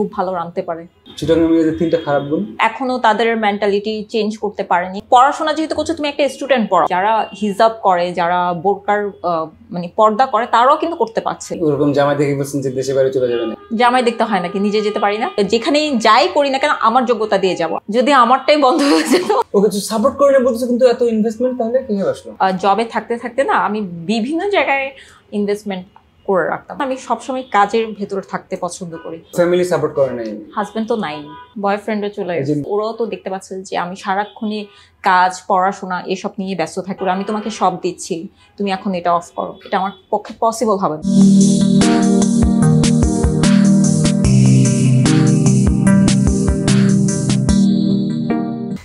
খুব ভালো রাঁধতে পারে। চিটাগাং মেয়েদের তিনটা খারাপ গুণ এখনো তাদের মেন্টালিটি চেঞ্জ করতে পারেনি। পড়াশোনা যেহেতু করছো, তুমি একটা স্টুডেন্ট পড়ো, যারা হিজাব করে, যারা বোরকার মানে পর্দা করে, তারাও কিন্তু করতে পারছে। ওরকম জামাই দেখে বলছেন যে দেশে বাইরে চলে যাবে না। জামাই দেখতে হয় নাকি, নিজে যেতে পারি না? যেখানেই যাই করি না কেন আমার যোগ্যতা দিয়ে যাব। যদি আমারটাই বন্ধ হয়ে যেত। ওকে তো সাপোর্ট করে না বলছো, কিন্তু এত ইনভেস্টমেন্ট তাহলে কিভাবে আসলো? জবে থাকতে থাকতে না আমি বিভিন্ন জায়গায় ইনভেস্টমেন্ট করে রাখতাম। আমি সবসময় কাজের ভেতরে থাকতে পছন্দ করি। ফ্যামিলি সাপোর্ট করে নাই? হাজবেন্ড তো নাই, বয়ফ্রেন্ডও চলে গেছে। ওরাও তো দেখতে পাচ্ছে যে আমি সারাক্ষণই কাজ, পড়াশোনা এসব নিয়ে ব্যস্ত থাকি। আমি তোমাকে সব দিচ্ছি, তুমি এখন এটা অফ করো, এটা আমার পক্ষে পসিবল হবে না।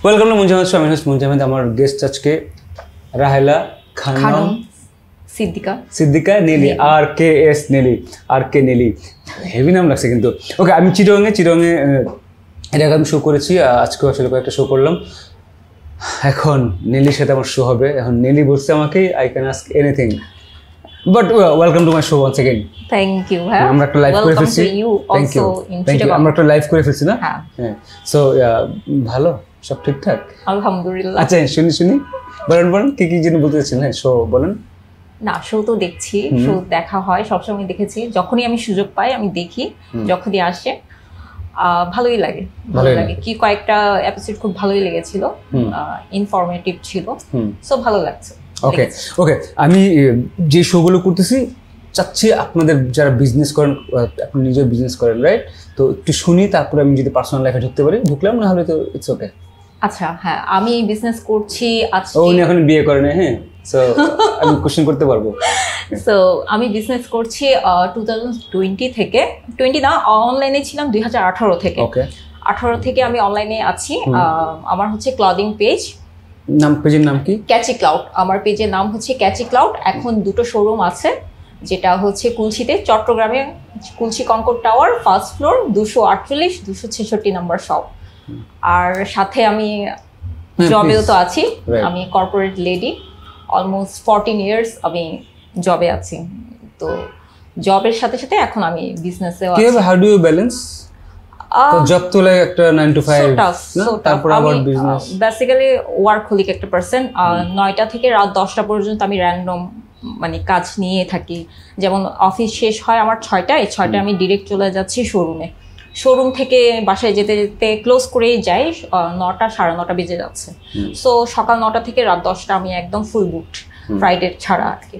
Welcome to Munjahid show. আমি মুনজাহিদ। আমার গেস্ট আজকে Rahela Khanam, Siddika Neli, RKS Neli, RK Neli. Heavy নাম লাগছে কিন্তু। ওকে, আমি চিটাগাংয়ে এর আগে আমি শো করেছি, আজকেও আসলে কয়েকটা শো করলাম। এখন নেলির সাথে আমার শো হবে। এখন নেলি বলছে আমাকে I can ask anything, but welcome to my show once again. Thank you. আমরা একটা লাইভ করে ফেলছি। Thank you. আমরা একটা লাইভ করে ফেলছি না? হ্যাঁ। সো ভালো, সব ঠিকঠাক আলহামদুলিল্লাহ। আচ্ছা, শুনি বলেন কি যেন বলতে চাচ্ছেন। হ্যাঁ, শো বলেন। না, শো তো দেখছি, শো দেখা হয়, সবসময় দেখেছি। যখনই আমি সুযোগ পাই আমি দেখি, যখনই আসে ভালোই লাগে। কি কয়েকটা এপিসোড খুব ভালোই লেগেছিল, ইনফরমেটিভ ছিল, সো ভালো লাগছে। ওকে, আমি যে শোগুলো করতেছি চাচ্ছি আপনাদের যারা বিজনেস করেন, আপনি নিজেও বিজনেস করেন, রাইট? তো একটু শুনি, তারপরে আমি যদি পার্সোনাল লাইফে ঢুকতে পারি ঢুকলাম, না হলে তো ইটস ওকে। আচ্ছা, হ্যাঁ, আমি বিজনেস করছি আজকে। উনি এখন বিয়ে করেন? হ্যাঁ, সো আমি কোশ্চেন করতে পারবো। সো আমি বিজনেস করছি 2020 থেকে, 20 না, অনলাইনে ছিলাম 2018 থেকে। ওকে, 18 থেকে আমি অনলাইনে আছি। আমার হচ্ছে ক্লদিং পেজ। পেজের নাম কি? ক্যাচি ক্লাউড। আমার পেজের নাম হচ্ছে ক্যাচি ক্লাউড। এখন দুটো শোরুম আছে, যেটা হচ্ছে কুলচিতে, চট্টগ্রামে Khulshi concord tower, first floor, 248 266 number shop. আর সাথে আমি জবেও তো আছি। আমি কর্পোরেট লেডি, অলমোস্ট 14 ইয়ার্স আমি জবে আছি। তো জবের সাথে সাথে এখন আমি বিজনেসেও আছি। How do you balance? Job তো লাইক একটা 9 to 5, তারপর আবার বিজনেস। বেসিক্যালি ওয়ার্কহলিক একটা পারসন। 9টা থেকে রাত 10টা পর্যন্ত আমি র্যান্ডম মানে কাজ নিয়ে থাকি। যেমন অফিস শেষ হয় আমার 6টায়, 6টায় আমি ডিরেক্ট চলে যাচ্ছি শোরুমে। শোরুম থেকে বাসায় যেতে যেতে ক্লোজ করেই যাই, 9টা 9:30 বেজে যাচ্ছে। সো সকাল 9টা থেকে রাত 10টা আমি একদম ফুল বুকড, ফ্রাইডে ছাড়া আর কি।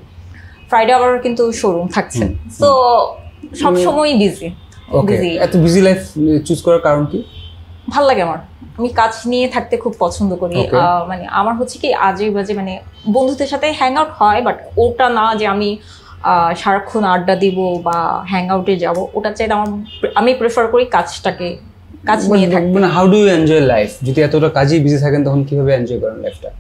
ফ্রাইডে আবার কিন্তু শোরুম থাকছে, সো সবসময় বিজি। এত বিজি লাইফ চুজ করার কারণ কি? ভাল লাগে আমার, আমি কাজ নিয়ে থাকতে খুব পছন্দ করি। মানে আমার হচ্ছে কি আজে বাজে মানে বন্ধুদের সাথে হ্যাং আউট হয়, বাট ওটা না যে আমি সারাক্ষণ আড্ডা দিব বা হ্যাং আউটে যাবো, ওটা চাইতে আমি প্রেফার করি কাজটাকে, কাজ নিয়ে থাকতে। মানে how do you enjoy life? যদি এতটা কাজেই বিজি থাকেন তখন কিভাবে এনজয় করেন লাইফটা?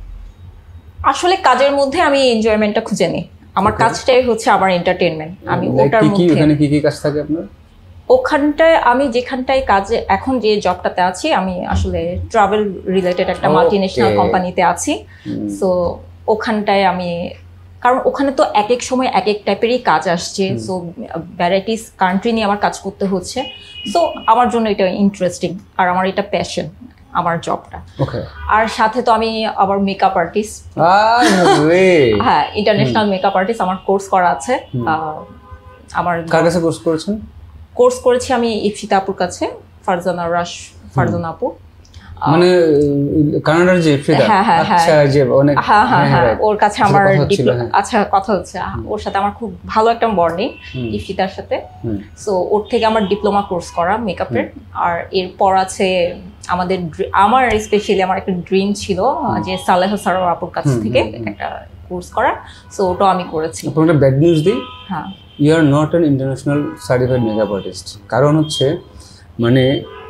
আসলে কাজের মধ্যে আমি এনজয়মেন্টটা খুঁজে নিই। আমার কাজটাই হচ্ছে আমার এন্টারটেইনমেন্ট। আমি ওটার মধ্যে। ওখানে কি কাজ থাকে আপনার? ওখানটায় আমি যেখানটায় কাজে এখন যে জবটাতে আছি, আমি আসলে ট্রাভেল রিলেটেড একটা মাল্টিন্যাশনাল কোম্পানিতে আছি। সো ওখানটায় আমি, কারণ ওখানে তো এক এক সময় এক এক টাইপেরই কাজ আসছে, সো ভ্যারাইটিস কান্ট্রি নিয়ে আমার কাজ করতে হচ্ছে। সো আমার জন্য এটা ইন্টারেস্টিং, আর আমার এটা প্যাশন, আমার জবটা। আর সাথে তো আমি আবার মেকআপ আর্টিস্ট। হ্যাঁ, ইন্টারন্যাশনাল মেকআপ আর্টিস্ট, আমার কোর্স করা আছে। আমার কার কাছে কোর্স করেছেন? কোর্স করেছি আমি ইপসিতা আপুর কাছে, ফারজানা আপু, মানে কানাডার যে ইপসিতা। আচ্ছা, যে অনেক ওর কাছে আমার আচ্ছা কথা হচ্ছে, ওর সাথে আমার খুব ভালো একটা বন্ডিং ইপসিতার সাথে। সো ওর থেকে আমার ডিপ্লোমা কোর্স করা মেকআপের। আর এরপর আছে আমার স্পেশালি আমার একটা ড্রিম ছিল যে সালেহ সারোয়ার আপুর কাছ থেকে একটা কোর্স করা। সো ওটাও আমি করেছি। আপনাকে ব্যাড নিউজ দিই, হ্যাঁ, you are not an international certified makeup artist. কারণ হচ্ছে মানে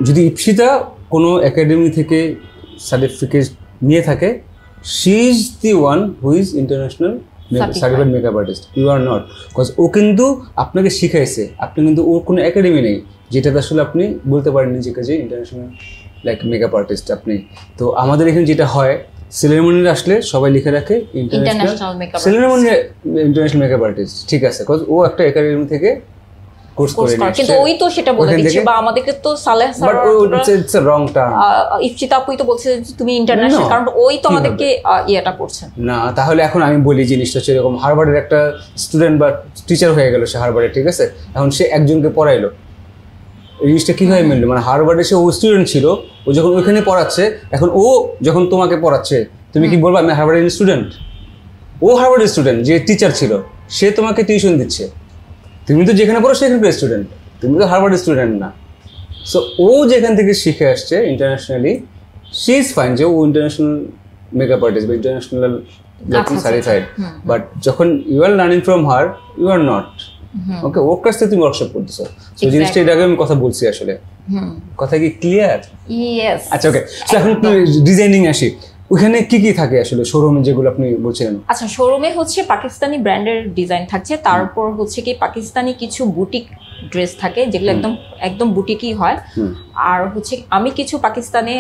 যদি ইপসিতা কোনো একাডেমি থেকে সার্টিফিকেট নিয়ে থাকে, she is the one who is international certified makeup artist. You are not, because ও কিন্তু আপনাকে শিখাইছে, আপনি কিন্তু ওর কোনো একাডেমি নেই যেটাতে আসলে আপনি বলতে পারেন নিজেকে যে ইন্টারন্যাশনাল লাইক মেকআপ আর্টিস্ট আপনি। তো আমাদের এখানে যেটা হয়, সেলেমনির আসলে সবাই লিখে রাখে ইন্টারন্যাশনাল মেকআপ আর্টিস্ট, ঠিক আছে, বিকজ ও একটা একাডেমি থেকে কোর্স করে নিয়ে কিন্তু ওই তো সেটা বলে দিচ্ছে, বা আমাদেরকে তো Saleh sir it's a wrong term. Iftita আপুই তো বলছে তুমি ইন্টারন্যাশনাল, কারণ ওই তো আমাদেরকে ইয়েটা করছে না। তাহলে এখন আমি বলি জিনিসটা হচ্ছে এরকম, হার্ভার্ডের একটা স্টুডেন্ট বা টিচার হয়ে গেল সে হার্ভার্ডে, ঠিক আছে, এখন সে একজনকে পড়াইলো, এই জিনিসটা কিভাবে মিললো? মানে হার্ভার্ডে সে ও স্টুডেন্ট ছিল, ও যখন ওইখানে পড়াচ্ছে, এখন ও যখন তোমাকে পড়াচ্ছে তুমি কি বলবো আমি হার্ভার্ডের স্টুডেন্ট? ও হার্ভার্ডের স্টুডেন্ট যে টিচার ছিল, সে তোমাকে টিউশন দিচ্ছে, তুমি তো যেখানে পড়ো সেখানকার স্টুডেন্ট, তুমি তো হার্ভার্ডের স্টুডেন্ট না। সো ও যেখান থেকে শিখে আসছে ইন্টারন্যাশনালি, শি ইজ ফাইন যে ও ইন্টারন্যাশনাল মেকআপ আর্টিস্ট বা ইন্টারন্যাশনাল সার্টিফাইড, বাট যখন you are learning from her you are not. Okay, ওর কাছ থেকে তুমি ওয়ার্কশপ করতেছো। সো জিনিসটা এর আগে আমি কথা বলছি আসলে, কথা কি ক্লিয়ার? ইয়েস। আচ্ছা ওকে, সো এখন ডিজাইনিং আসি, ওখানে কি কি থাকে আসলে শোরুমে যেগুলো আপনি বলছিলেন? আচ্ছা, শোরুমে হচ্ছে পাকিস্তানি ব্র্যান্ডের ডিজাইন থাকছে, তারপর হচ্ছে কি পাকিস্তানি কিছু বুটিক ড্রেস থাকে যেগুলো একদম একদম বুটিকই হয়, আর হচ্ছে আমি কিছু পাকিস্তানে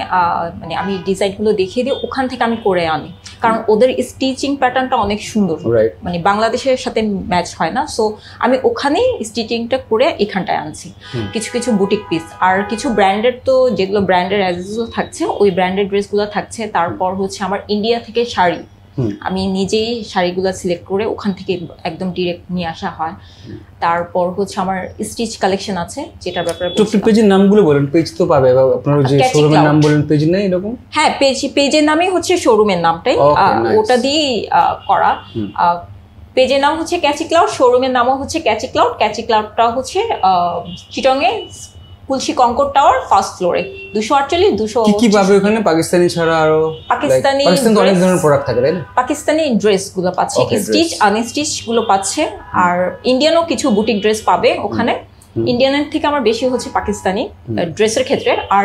মানে আমি ডিজাইনগুলো দেখিয়ে দিই, ওখান থেকে আমি করে আনি, কারণ ওদের স্টিচিং প্যাটার্নটা অনেক সুন্দর, মানে বাংলাদেশের সাথে ম্যাচ হয় না। সো আমি ওখানেই স্টিচিংটা করে এখানটায় আনছি কিছু কিছু বুটিক পিস, আর কিছু ব্র্যান্ডের তো যেগুলো ব্র্যান্ডের অ্যাজেসও থাকছে ওই ব্র্যান্ডের ড্রেসগুলো থাকছে। তারপর হচ্ছে আমার ইন্ডিয়া থেকে শাড়ি, আমি নিজেই শাড়িগুলো সিলেক্ট করে ওখান থেকে একদম ডিরেক্ট নিয়ে আসা হয়। তারপর হচ্ছে আমার স্টিচ কালেকশন আছে, যেটার ব্যাপারে পেজের নামগুলো বলেন, পেজ তো পাবে, বা আপনার যে শোরুমের নাম বলেন পেজ নেই এরকম? হ্যাঁ, পেজের নামই হচ্ছে শোরুমের নামটাই, ওটা দিয়েই করা। পেজের নাম হচ্ছে ক্যাচি ক্লাউড, শোরুমের নামও হচ্ছে ক্যাচি ক্লাউড। ক্যাচি ক্লাউডটা হচ্ছে চিটংয়ে কুলসি কঙ্কর টাওয়ার ফার্স্ট ফ্লোরে 248 200। কি পাবে ওখানে পাকিস্তানি ছাড়া আরো? পাকিস্তানি তো অনেক ধরনের প্রোডাক্ট থাকে তাই না? পাকিস্তানি ড্রেস গুলো পাচ্ছে, স্টিচ আনস্টিচ গুলো পাচ্ছে, আর ইন্ডিয়ানও কিছু বুটিক ড্রেস পাবে ওখানে। ইন্ডিয়ানের থেকে আমার বেশি হচ্ছে পাকিস্তানি ড্রেসের ক্ষেত্রে, আর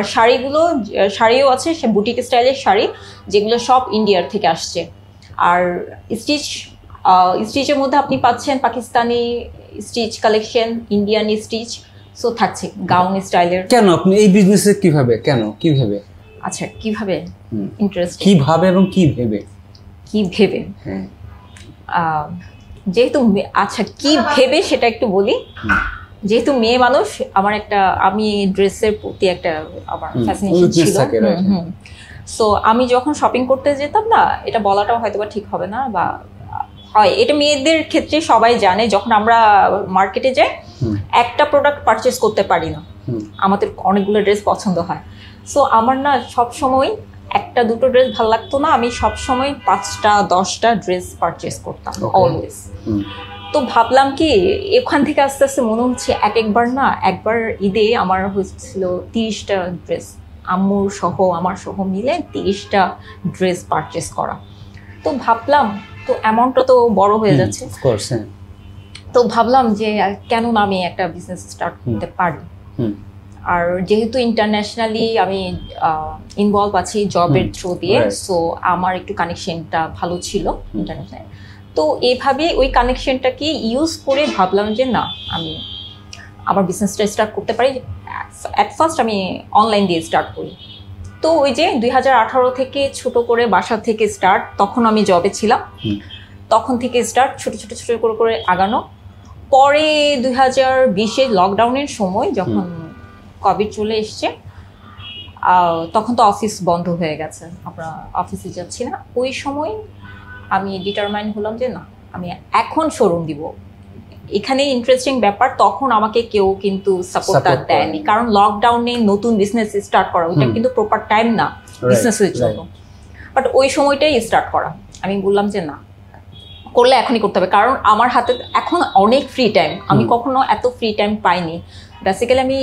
শাড়িও আছে সে বুটিক স্টাইলের শাড়ি, যেগুলো সব ইন্ডিয়ার থেকে আসছে। আর স্টিচের মধ্যে আপনি পাচ্ছেন Pakistani stitch collection, Indian stitch, so থাকছে গাউন স্টাইলের। কেন আপনি এই বিজনেসে কিভাবে, কেন কিভাবে? আচ্ছা, কিভাবে ইন্টারেস্ট, কিভাবে এবং কি ভেবে? যেহেতু আচ্ছা কি ভেবে সেটা একটু বলি। যেহেতু মেয়ে মানুষ, আমি ড্রেসের প্রতি একটা আমার ফ্যাসিনেশন ছিল। সো আমি যখন শপিং করতে যেতাম না, এটা বলাটাও হয়তো বা ঠিক হবে না, বা হয় এটা মেয়েদের ক্ষেত্রে সবাই জানে, যখন আমরা মার্কেটে যাই একটা প্রোডাক্ট পারচেস করতে পারি না, আমাদের অনেকগুলো ড্রেস পছন্দ হয়। সো আমার না সবসময় একটা দুটো ড্রেস ভালো লাগতো না, আমি সবসময় 5টা 10টা ড্রেস পারচেস করতাম অলওয়েজ। তো ভাবলাম কি এখান থেকে আস্তে আস্তে মনে হচ্ছে একবার ঈদে আমার হয়েছিল 30টা ড্রেস, আম্মুর সহ আমার সহ মিলে 30টা ড্রেস পারচেস করা। তো ভাবলাম তো অ্যামাউন্টটা তো বড় হয়ে যাচ্ছে, তো ভাবলাম যে কেন না আমি একটা বিজনেস স্টার্ট করতে পারি। আর যেহেতু ইন্টারন্যাশনালি আমি ইনভলভ আছি জবের থ্রু দিয়ে, সো আমার একটু কানেকশনটা ভালো ছিল ইন্টারন্যাশনাল। তো এইভাবে ওই কানেকশনটাকে ইউজ করে ভাবলাম যে না, আমি আমার বিজনেসটা স্টার্ট করতে পারি। অ্যাট ফার্স্ট আমি অনলাইন দিয়ে স্টার্ট করি। তো ওই যে 2018 থেকে ছোট করে বাসা থেকে স্টার্ট, তখন আমি জবে ছিলাম, তখন থেকে স্টার্ট ছোট করে আগানো। পরে 2020-এ লকডাউনের সময় যখন কোভিড চলে এসছে, তখন তো অফিস বন্ধ হয়ে গেছে, আমরা অফিসে যাচ্ছি না। ওই সময় আমি ডিটারমাইন হলাম যে না, আমি এখন শোরুম দিব। এখানে ইন্টারেস্টিং ব্যাপার, তখন আমাকে কেউ কিন্তু সাপোর্টটা দেয়নি, কারণ লকডাউনে নতুন বিজনেস স্টার্ট করা ওইটা কিন্তু প্রপার টাইম না বিজনেসের জন্য। বাট ওই সময়টাই স্টার্ট করা, আমি বললাম যে না, করলে এখনই করতে হবে, কারণ আমার হাতে এখন অনেক ফ্রি টাইম, আমি কখনো এত ফ্রি টাইম পাইনি। বেসিক্যালি আমি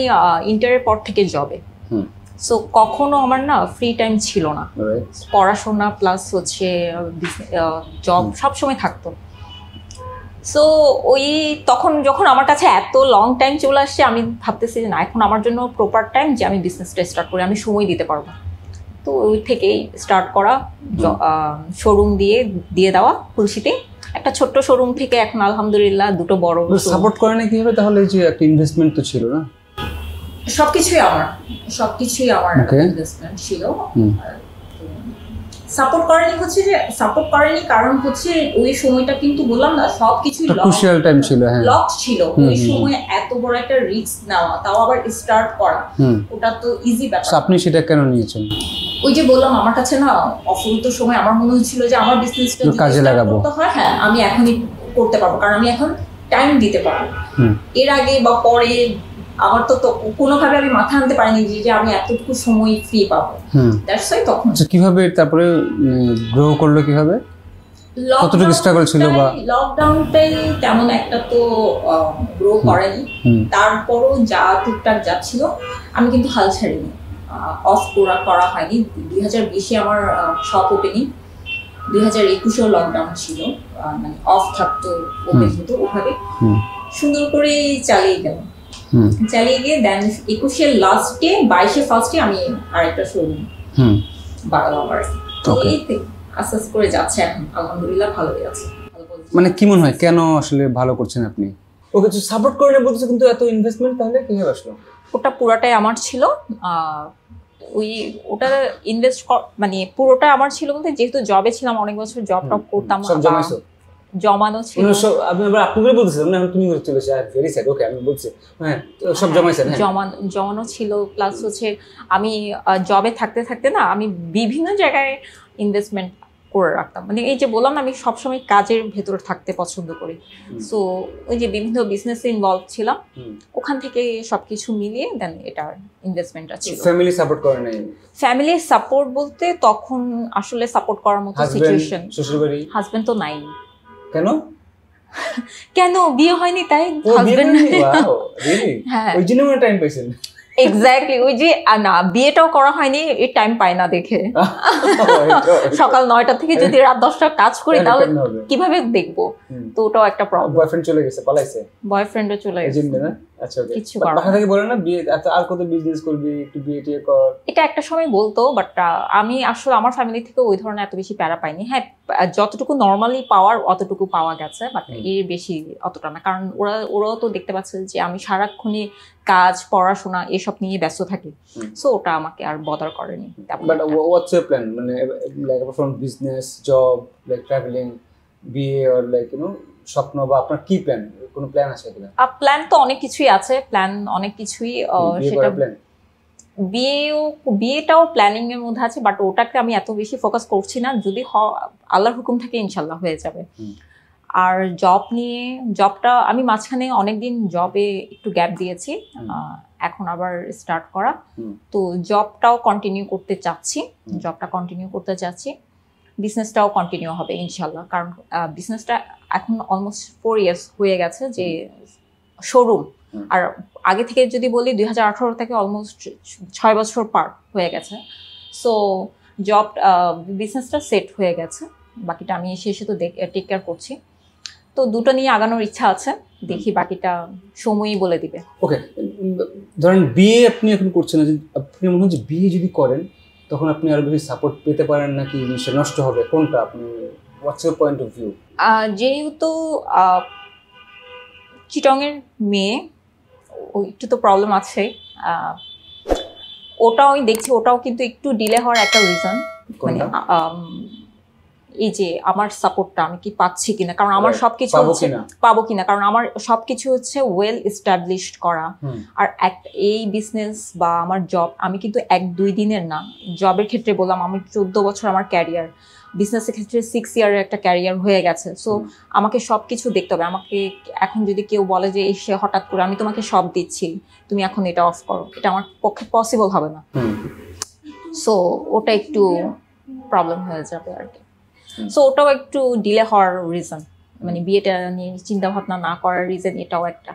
ইন্টারের পর থেকে জবে, সো কখনো আমার না ফ্রি টাইম ছিল না, পড়াশোনা প্লাস হচ্ছে জব সবসময় থাকতো। সো ওই তখন যখন আমার কাছে এত লং টাইম চলে আসছে, আমি ভাবতেছি যে না, এখন আমার জন্য প্রপার টাইম যে আমি বিজনেসটা স্টার্ট করি, আমি সময় দিতে পারবো। তো ওই থেকেই স্টার্ট করা, শোরুম দিয়ে দেওয়া কুলসিতে, একটা ছোট্ট শোরুম থেকে এখন আলহামদুলিল্লাহ দুটো বড়। সাপোর্ট করে না কিভাবে তাহলে? যে একটা ইনভেস্টমেন্ট তো ছিল না, সবকিছুই আমার ইনভেস্টমেন্ট ছিল। সাপোর্ট করেনি হচ্ছে যে সাপোর্ট করেনি কারণ হচ্ছে ওই সময়টা কিন্তু বললাম না সবকিছু ক্রুশিয়াল টাইম ছিল, হ্যাঁ লক ছিল ওই সময় এত বড় একটা রিস্ক নেওয়া তাও আবার স্টার্ট করা ওটা তো ইজি ব্যাপার। আপনি সেটা কেন নিয়েছেন? ওই যে বললাম আমার কাছে না অফুরন্ত সময় আমার মনে হচ্ছিল যে আমার বিজনেসটা কাজে লাগাবো হয়, হ্যাঁ আমি এখনই করতে পারবো কারণ আমি এখন টাইম দিতে পারবো। এর আগে বা পরে আমার তো কোনোভাবে আমি মাথা আনতে পারিনি যে আমি এতটুকু সময় ফ্রি পাবো। দ্যাটস ওয়াই তখন কিভাবে তারপরে গ্রো করলো, কিভাবে কতটুকু স্ট্রাগল ছিল? বা লকডাউনটাই তেমন একটা তো গ্রো করেনি, তারপরও যা টুকটাক যাচ্ছিল আমি কিন্তু হাল ছাড়িনি, অফ করা হয়নি। 2020-এ আমার শপ ওপেনিং, 2021-এও লকডাউন ছিল, মানে অফ থাকতো ওপেন হতো, ওভাবে সুন্দর করে চালিয়ে গেলাম। চালিয়ে গিয়ে দেন 21-এর লাস্টে 22-এ ফার্স্টে আমি আরেকটা শোরুম বাড়ালাম আর তো এই আস্তে আস্তে করে যাচ্ছে এখন আলহামদুলিল্লাহ ভালোই আছে। মানে কি মনে হয় কেন আসলে ভালো করছেন আপনি? ওকে তো সাপোর্ট করে না বলছে, কিন্তু এত ইনভেস্টমেন্ট তাহলে কিভাবে আসলো? ওটা পুরোটাই আমার ছিল, ওটা ইনভেস্ট মানে পুরোটা আমার ছিল বলতে যেহেতু জবে ছিলাম অনেক বছর জব টপ করতাম, জমানো ছিল। আপনি বলতেছেন না তুমি চলেছে আর ভেরি স্যাড, ওকে আমি বলছি হ্যাঁ সব জমাইছেন, জমানো ছিল প্লাস হচ্ছে আমি জবে থাকতে থাকতে না আমি বিভিন্ন জায়গায় ইনভেস্টমেন্ট করে রাখতাম, মানে এই যে বললাম না আমি সবসময় কাজের ভেতরে থাকতে পছন্দ করি, সো ওই যে বিভিন্ন বিজনেসে ইনভলভ ছিলাম, ওখান থেকে সবকিছু মিলিয়ে দেন এটা ইনভেস্টমেন্টটা ছিল। ফ্যামিলি সাপোর্ট করে নাই? ফ্যামিলি সাপোর্ট বলতে তখন আসলে সাপোর্ট করার মতো সিচুয়েশন, শ্বশুরবাড়ি হাজবেন্ড তো নাই। কেন? কেন বিয়ে হয়নি তাই হাজবেন্ড? হ্যাঁ ওই জন্য টাইম পাইছেন। এক্স্যাক্টলি, ওই যে না বিয়েটাও করা হয়নি এই টাইম পাই না দেখে। সকাল 9টা থেকে যদি রাত 10টা কাজ করি তাহলে কিভাবে দেখবো, তো ওটাও একটা প্রবলেম। বয়ফ্রেন্ড চলে গেছে, পালাইছে? বয়ফ্রেন্ডও চলে গেছে না। আচ্ছা ওকে, কিছু বাসা থেকে বলে না বিয়ে আর কত বিজনেস করবি, একটু বিয়ে টিয়ে কর, এটা একটা সময় বলতো, বাট আমি আসলে আমার ফ্যামিলি থেকে ওই ধরনের এত বেশি প্যারা পাইনি। হ্যাঁ যতটুকু নর্মালি পাওয়ার অতটুকু পাওয়া গেছে, বাট এর বেশি অতটা না, কারণ ওরাও তো দেখতে পাচ্ছে যে আমি সারাক্ষণই কাজ পড়াশোনা এসব নিয়ে ব্যস্ত থাকি, সো ওটা আমাকে আর বদার করেনি। বাট হোয়াটস ইওর প্ল্যান, মানে like from business, job, like travelling, বিয়ে, অর লাইক ইউ নো স্বপ্ন, বা আপনার কি প্ল্যান? কোনো প্ল্যান আছে কিনা? প্ল্যান তো অনেক কিছুই আছে, প্ল্যান অনেক কিছুই, সেটা বিয়েটাও প্ল্যানিং এর মধ্যে আছে, বাট ওটাকে আমি এত বেশি ফোকাস করছি না, যদি আল্লাহর হুকুম থেকে ইনশাল্লাহ হয়ে যাবে। আর জব নিয়ে, জবটা আমি মাঝখানে অনেকদিন জবে একটু গ্যাপ দিয়েছি, এখন আবার স্টার্ট করা, তো জবটাও কন্টিনিউ করতে চাচ্ছি, বিজনেসটাও কন্টিনিউ হবে ইনশাল্লাহ, কারণ বিজনেসটা এখন অলমোস্ট 4 years হয়ে গেছে যে শোরুম, আর আগে থেকে যদি বলি 2018 থেকে অলমোস্ট 6 বছর পার হয়ে গেছে, সো জব বিজনেসটা সেট হয়ে গেছে, বাকিটা আমি এসে তো টেক কেয়ার করছি, তো দুটো নিয়ে আগানোর ইচ্ছা আছে, দেখি বাকিটা সময়ই বলে দিবে। ওকে, ধরেন বিয়ে আপনি এখন করছেন না, আপনি মনে হয় যে বিয়ে যদি করেন তখন আপনি আরো বেশি সাপোর্ট পেতে পারেন নাকি জিনিসটা নষ্ট হবে, কোনটা আপনি what's your point of view? যেহেতু চিটংয়ের মেয়ে, একটু তো প্রবলেম আছে, ওটাও দেখছি, ওটাও কিন্তু একটু ডিলে হওয়ার একটা রিজন, মানে এই যে আমার সাপোর্টটা আমি কি পাচ্ছি কিনা, কারণ আমার সবকিছু পাবো কিনা, কারণ আমার সবকিছু হচ্ছে ওয়েল এস্টাবলিশড করা, আর এই বিজনেস বা আমার জব আমি কিন্তু 1-2 দিনের না, জবের ক্ষেত্রে বললাম আমি 14 বছর আমার ক্যারিয়ার, বিজনেসের ক্ষেত্রে 6 year একটা ক্যারিয়ার হয়ে গেছে, সো আমাকে সবকিছু দেখতে হবে। আমাকে এখন যদি কেউ বলে যে এসে হঠাৎ করে আমি তোমাকে সব দিচ্ছি তুমি এখন এটা অফ করো, এটা আমার পক্ষে পসিবল হবে না, সো ওটা একটু প্রবলেম হয়ে যাবে আর কি, সো ওটাও একটু ডিলে হওয়ার রিজন, মানে বিয়েটা নিয়ে চিন্তা ভাবনা না করার রিজন এটাও একটা,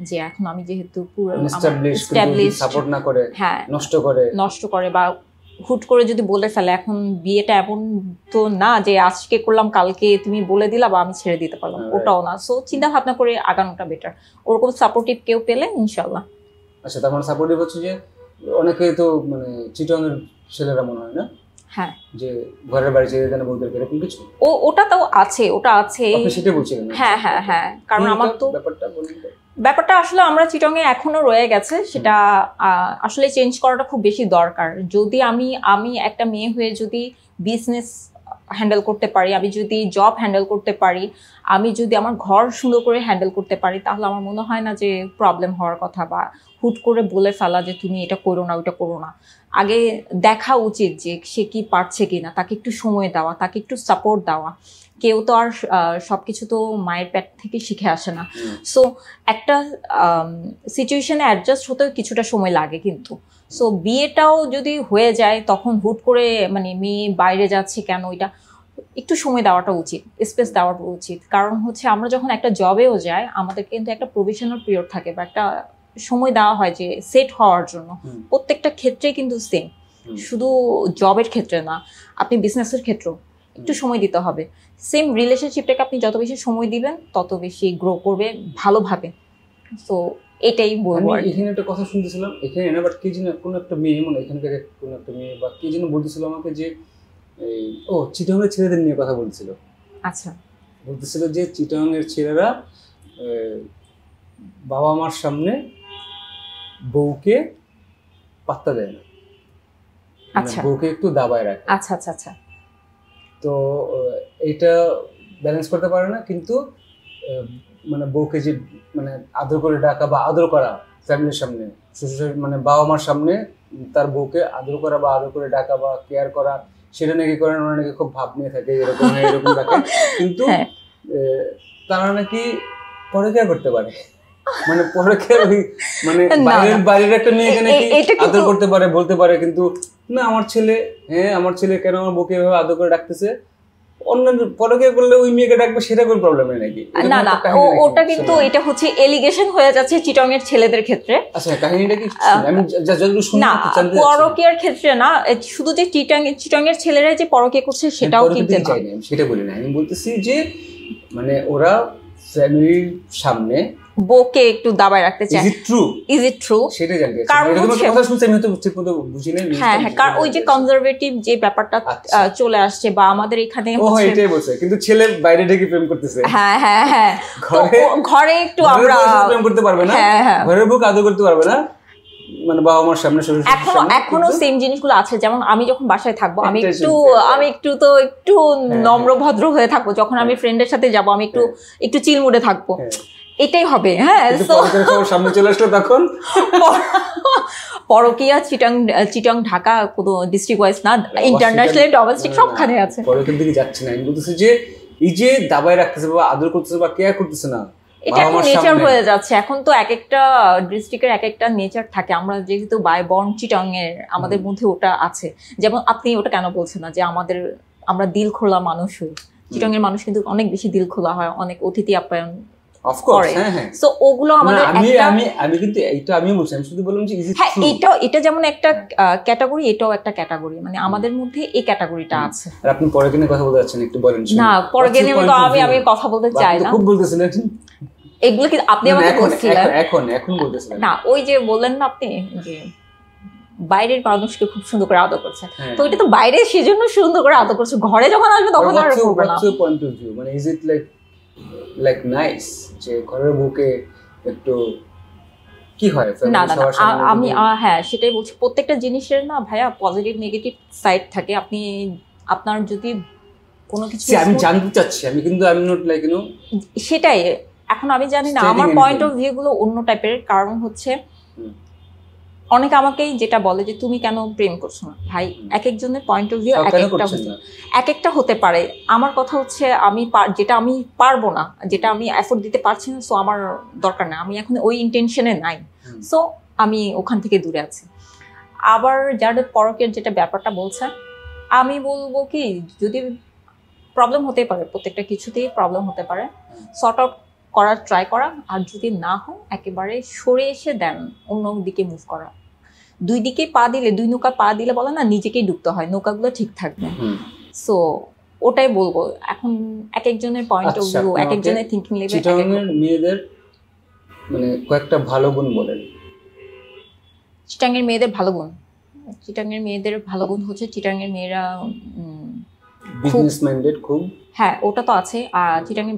যে এখন আমি যেহেতু পুরো এস্টাবলিশড, সাপোর্ট না করে, হ্যাঁ নষ্ট করে বা হুট করে যদি বলে ফেলে, এখন বিয়েটা এমন তো না যে আজকে করলাম কালকে তুমি বলে দিলা বা আমি ছেড়ে দিতে পারলাম, ওটাও না, সো চিন্তা ভাবনা করে আগানোটা বেটার, ওরকম সাপোর্টিভ কেউ পেলে ইনশাল্লাহ। আচ্ছা, তার মানে সাপোর্টিভ হচ্ছে যে অনেকে তো মানে চিটংয়ের ছেলেরা মনে হয় না? হ্যাঁ, যে ঘরের বাড়ি ছেড়ে দেন বউদের এরকম কিছু? ওটা তো আছে, ওটা আছে। আপনি সেটাই বলছিলেন? হ্যাঁ হ্যাঁ হ্যাঁ, কারণ আমার তো ব্যাপারটা আসলে আমরা চিটং এ এখনো রয়ে গেছে, সেটা আসলে চেঞ্জ করাটা খুব বেশি দরকার। যদি আমি একটা মেয়ে হয়ে যদি বিজনেস হ্যান্ডেল করতে পারি, আমি যদি জব হ্যান্ডেল করতে পারি, আমি যদি আমার ঘর সুন্দর করে হ্যান্ডেল করতে পারি, তাহলে আমার মনে হয় না যে প্রবলেম হওয়ার কথা, বা হুট করে বলে ফেলা যে তুমি এটা করো না ওইটা করো না। আগে দেখা উচিত যে সে কি পারছে কিনা, তাকে একটু সময় দেওয়া, তাকে একটু সাপোর্ট দেওয়া। কেউ তো আর সবকিছু তো মায়ের পেট থেকে শিখে আসে না। সো একটা সিচুয়েশনে অ্যাডজাস্ট হতেও কিছুটা সময় লাগে কিন্তু। সো বিয়েটাও যদি হয়ে যায় তখন হুট করে মানে মেয়ে বাইরে যাচ্ছে কেন, ওইটা একটু সময় দেওয়াটা উচিত, স্পেস দেওয়াটা উচিত। কারণ হচ্ছে আমরা যখন একটা জবেও যাই, আমাদের কিন্তু একটা প্রভিশনাল পিরিয়ড থাকে বা একটা সময় দেওয়া হয় যে সেট হওয়ার জন্য। প্রত্যেকটা ক্ষেত্রে কিন্তু সেম, শুধু জবের ক্ষেত্রে না, আপনি বিজনেসের ক্ষেত্রেও একটু সময় দিতে হবে। সেম রিলেশনশিপটাকে আপনি যত বেশি সময় দিবেন তত বেশি গ্রো করবে ভালোভাবে। সো এটাই বলবো। আমি এখানে একটা কথা শুনতেছিলাম, এখানে না বাট কে যেন কোনো একটা মেয়ে, মানে এখানকার কোনো একটা মেয়ে বা কে যেন বলতেছিল আমাকে যে চিটাগাংয়ের ছেলেদের নিয়ে কথা বলছিল। আচ্ছা, বলতেছিল যে চিটাগাংয়ের ছেলেরা বাবা মার সামনে বউকে পাত্তা দেয় না, আচ্ছা, বউকে একটু দাবায় রাখে। আচ্ছা আচ্ছা আচ্ছা। তো এটা ব্যালেন্স করতে পারে না, কিন্তু মানে বউকে যে মানে আদর করে ডাকা বা আদর করা ফ্যামিলির সামনে, শ্বশুর মানে বাবা মার সামনে তার বউকে আদর করা বা আদর করে ডাকা বা কেয়ার করা, সেটা নাকি করেন ওরা নাকি খুব ভাব নিয়ে থাকে, এরকম এরকম রাখে। কিন্তু তারা নাকি পরকীয়া করতে পারে, মানে পরকীয়া মানে বাইরের একটা মেয়েকে নাকি আদর করতে পারে, বলতে পারে, কিন্তু না আমার ছেলে, হ্যাঁ আমার ছেলে কেন আমার বউকে এভাবে আদর করে ডাকতেছে, অন্য পরকীয়া করলে ওই মেয়েকে ডাকবে, সেটা কোনো প্রবলেম নেই নাকি? না না, ওটা কিন্তু এটা হচ্ছে এলিগেশন হয়ে যাচ্ছে চিটং এর ছেলেদের ক্ষেত্রে। আচ্ছা, কাহিনীটা কি? আমি যতটুকু শুনি না, পরকীয়ার ক্ষেত্রে না, শুধু যে চিটং এর ছেলেরা যে পরকীয়া করছে সেটাও কিন্তু চাই না, সেটা বলি না। আমি বলতেছি যে মানে ওরা ফ্যামিলির সামনে বউকে একটু দাবায় রাখতে চায়। Is it true? সেটা জানতে চাই। কারণ কথা শুনছি আমি তো ঠিকমতো বুঝি না। হ্যাঁ হ্যাঁ, কারণ ওই যে কনজারভেটিভ যে ব্যাপারটা চলে আসছে, বা আমাদের এখানে হচ্ছে এটাই বলছে, কিন্তু ছেলে বাইরে থেকে প্রেম করতেছে। হ্যাঁ হ্যাঁ হ্যাঁ, ঘরে একটু আমরা প্রেম করতে পারবে না, ঘরের বউ আদর করতে পারবে না, মানে বাবা মার সামনে এখনো সেম জিনিসগুলো আছে। যেমন আমি যখন বাসায় থাকবো, আমি একটু নম্র ভদ্র হয়ে থাকবো। যখন আমি ফ্রেন্ডের সাথে যাবো, আমি একটু চিল মুডে থাকবো, এটাই হবে। হ্যাঁ, সামনে চলে আসলো তখন পরকীয়া চিটাং ঢাকা কোনো ডিস্ট্রিক্ট ওয়াইজ না, ইন্টারন্যাশনাল ডোমেস্টিক সবখানে আছে। পরকীয়ার দিকে যাচ্ছে না, আমি বলতেছি যে এই যে দাবায় রাখতেছে বা আদর করতেছে বা কেয়ার করতেছে না, এটা এখন নেচার হয়ে যাচ্ছে। এখন তো এক একটা ডিস্ট্রিক্টের এক একটা নেচার থাকে। আমরা যেহেতু বাই বর্ন চিটাং এর, আমাদের মধ্যে ওটা আছে। যেমন আপনি ওটা কেন বলছেন না যে আমরা দিল খোলা মানুষ হই। চিটাং এর মানুষ কিন্তু অনেক বেশি দিল খোলা হয়, অনেক অতিথি আপ্যায়ন করে। সো ওগুলো আমাদের আমি কিন্তু এইটা আমিও বলছি, আমি শুধু বললাম যে হ্যাঁ, এটা যেমন একটা ক্যাটাগরি, এটাও একটা ক্যাটাগরি, মানে আমাদের মধ্যে এই ক্যাটাগরিটা আছে। আর আপনি পরকীয়া নিয়ে কথা বলতে যাচ্ছেন, একটু বলেন। না, পরকীয়া নিয়ে আমি কথা বলতে চাই না। খুব বলতেছিলেন এগুলো কি আপনি আমাকে বলছিলেন? এখন বলতেছিলেন না, ওই যে বললেন না আপনি যে বাইরের মানুষকে খুব সুন্দর করে আদর করছে, তো এটা তো বাইরে সেজন্য সুন্দর করে আদর করছে, ঘরে যখন আসবে তখন আর করবে না। পয়েন্ট অফ ভিউ, মানে ইজ ইট লাইক নাইস যে ঘরের বউকে একটু কি হয়? না না, আমি হ্যাঁ সেটাই বলছি। প্রত্যেকটা জিনিসের না ভাইয়া পজিটিভ নেগেটিভ সাইড থাকে। আপনার যদি কোনো কিছু, আমি জানতে চাচ্ছি, আমি কিন্তু আই এম নট লাইক সেটাই। এখন আমি জানি না, আমার পয়েন্ট অফ ভিউ গুলো অন্য টাইপের। কারণ হচ্ছে অনেকে আমাকেই যেটা বলে যে তুমি কেন প্রেম করছো না। ভাই, এক একজনের পয়েন্ট অফ ভিউ এক একটা হতে পারে। আমার কথা হচ্ছে যেটা আমি পারবো না, যেটা আমি এফোর্ট দিতে পারছি না, সো আমার দরকার না, আমি এখন ওই ইন্টেনশনে নাই, সো আমি ওখান থেকে দূরে আছি। আবার যাদের পরকের যেটা ব্যাপারটা বলছে, আমি বলবো কি, যদি প্রবলেম হতেই পারে, প্রত্যেকটা কিছুতেই প্রবলেম হতে পারে, সর্ট আউট করার ট্রাই করা। আর যদি না হয় একেবারে সরে এসে দেন, অন্য দিকে মুভ করা। দুই দিকে পা দিলে, দুই নৌকা পা দিলে বলে না, নিজেকেই ডুবতে হয়, নৌকাগুলো ঠিক থাকবে। সো ওটাই বলবো। এখন এক একজনের পয়েন্ট অফ ভিউ, এক একজনের থিংকিং লেভেল। চিটাগাংয়ের মেয়েদের মানে কয়েকটা ভালো গুণ বলেন। চিটাগাংয়ের মেয়েদের ভালো গুণ, চিটাগাংয়ের মেয়েদের ভালো গুণ হচ্ছে চিটাগাংয়ের মেয়েরা বিজনেস মাইন্ডেড খুব। হ্যাঁ, ওটা তো আছে। আর চিটাগাং